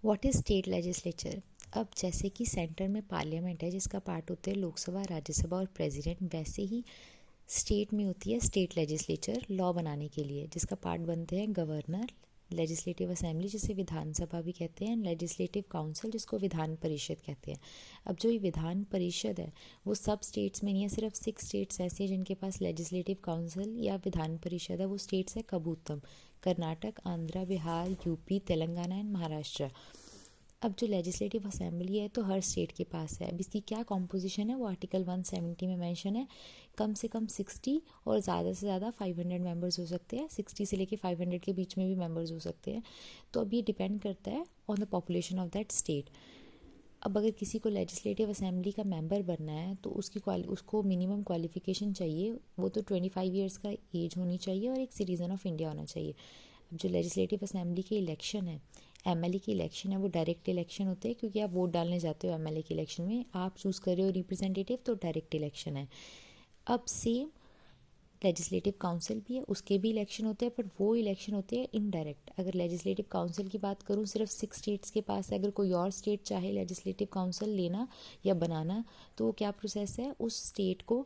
What is state legislature. अब जैसे कि सेंटर में पार्लियामेंट है जिसका पार्ट होते हैं लोकसभा, राज्यसभा और प्रेसिडेंट, वैसे ही स्टेट में होती है स्टेट लेजिस्लेचर लॉ बनाने के लिए, जिसका पार्ट बनते हैं गवर्नर, लेजिस्लेटिव असेंबली जिसे विधानसभा भी कहते हैं, लेजिस्लेटिव काउंसिल जिसको विधान परिषद कहते हैं। अब जो ये विधान परिषद है वो सब स्टेट्स में नहीं है, सिर्फ 6 स्टेट्स ऐसे हैं जिनके पास लेजिस्लेटिव काउंसिल या विधान परिषद है। वो स्टेट्स है कबूतम, कर्नाटक, आंध्र, बिहार, यूपी, तेलंगाना एंड महाराष्ट्र। अब जो लेजिस्लेटिव असेंबली है तो हर स्टेट के पास है। अब इसकी क्या कॉम्पोजिशन है वो आर्टिकल 170 में मेंशन है। कम से कम 60 और ज़्यादा से ज़्यादा 500 मेंबर्स हो सकते हैं। 60 से लेके 500 के बीच में भी मेंबर्स हो सकते हैं। तो अब ये डिपेंड करता है on the population of that state. अब अगर किसी को लेजिस्लेटिव असेंबली का मेंबर बनना है तो उसको मिनिमम क्वालिफिकेशन चाहिए, वो तो 25 ईयर्स का एज होनी चाहिए और एक सिटीज़न ऑफ इंडिया होना चाहिए। अब जो लेजिस्लेटिव असेंबली के इलेक्शन है, एमएलए की इलेक्शन है, वो डायरेक्ट इलेक्शन होते हैं क्योंकि आप वोट डालने जाते हो एमएलए के इलेक्शन में, आप चूज़ कर रहे हो रिप्रेजेंटेटिव, तो डायरेक्ट इलेक्शन है। अब सेम लेजिस्लेटिव काउंसिल भी है, उसके भी इलेक्शन होते हैं, पर वो इलेक्शन होते हैं इनडायरेक्ट। अगर लेजिस्लेटिव काउंसिल की बात करूँ, सिर्फ 6 स्टेट्स के पास है। अगर कोई और स्टेट चाहे लेजिस्लेटिव काउंसिल लेना या बनाना, तो वो क्या प्रोसेस है, उस स्टेट को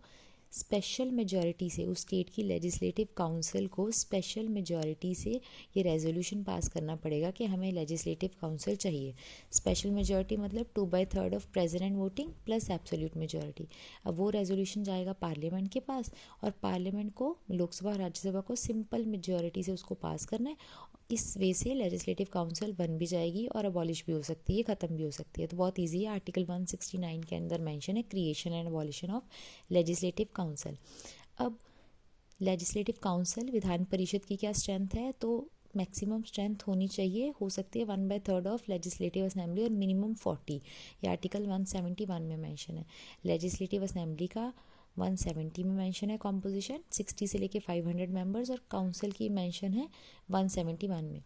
स्पेशल मेजॉरिटी से, उस स्टेट की लेजिस्लेटिव काउंसिल को स्पेशल मेजॉरिटी से ये रेजोल्यूशन पास करना पड़ेगा कि हमें लेजिस्लेटिव काउंसिल चाहिए। स्पेशल मेजॉरिटी मतलब 2/3 of president voting plus absolute majority. अब वो रेजोल्यूशन जाएगा पार्लियामेंट के पास और पार्लियामेंट को, लोकसभा और राज्यसभा को सिंपल मेजॉरिटी से उसको पास करना है। इस वे से लेजिस्लेटिव काउंसिल बन भी जाएगी और अबॉलिश भी हो सकती है, ख़त्म भी हो सकती है। तो बहुत ईजी है। आर्टिकल 169 के अंदर मेंशन है creation and abolition of legislative council. अब लेजिस्लेटिव काउंसिल, विधान परिषद की क्या स्ट्रेंथ है, तो मैक्सिमम स्ट्रेंथ होनी चाहिए, हो सकती है 1/3 ऑफ लेजिस्लेटिव असेंबली और मिनिमम 40। ये आर्टिकल 171 में मेंशन है। लेजिस्लेटिव असेंबली का 170 में मेंशन है कॉम्पोजिशन, 60 से लेके 500 मेंबर्स, और काउंसिल की मेंशन है 171 में।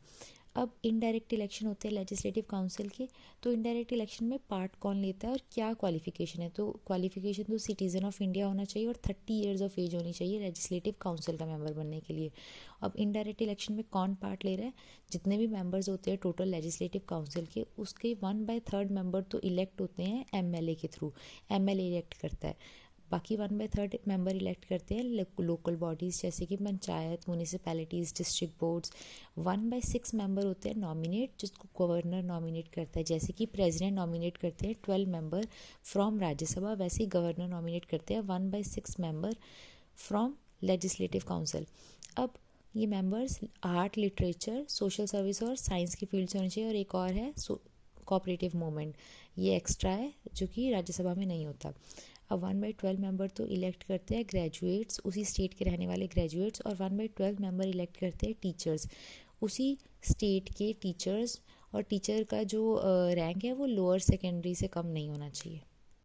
अब इनडायरेक्ट इलेक्शन होते हैं लेजिस्लेटिव काउंसिल के, तो इनडायरेक्ट इलेक्शन में पार्ट कौन लेता है और क्या क्वालिफिकेशन है, तो क्वालिफिकेशन तो सिटीज़न ऑफ इंडिया होना चाहिए और 30 ईयर्स ऑफ एज होनी चाहिए लेजिस्लेटिव काउंसिल का मेंबर बनने के लिए। अब इनडायरेक्ट इलेक्शन में कौन पार्ट ले रहा है, जितने भी मेंबर्स होते हैं टोटल लेजिस्लेटिव काउंसिल के, उसके 1/3 मेंबर तो इलेक्ट होते हैं एमएलए के थ्रू, एमएलए इलेक्ट करता है। बाकी 1/3 मेंबर इलेक्ट करते हैं लोकल बॉडीज़ जैसे कि panchayat, municipalities, district boards. 1/6 member होते हैं नॉमिनेट, जिसको गवर्नर नॉमिनेट करता है। जैसे कि प्रेसिडेंट नॉमिनेट करते हैं 12 मेंबर फ्रॉम राज्यसभा, वैसे ही गवर्नर नॉमिनेट करते हैं 1/6 मेंबर फ्रॉम लेजिस्लेटिव काउंसिल। अब ये members art, literature, social service और साइंस की फील्ड से होने चाहिए। और एक और है कोऑपरेटिव मूवमेंट, ये एक्स्ट्रा है जो कि राज्यसभा में नहीं होता। अब 1/12 मेंबर तो इलेक्ट करते हैं ग्रेजुएट्स, उसी स्टेट के रहने वाले ग्रेजुएट्स, और 1/12 मेंबर इलेक्ट करते हैं टीचर्स, उसी स्टेट के टीचर्स। और टीचर का जो रैंक है वो लोअर सेकेंडरी से कम नहीं होना चाहिए।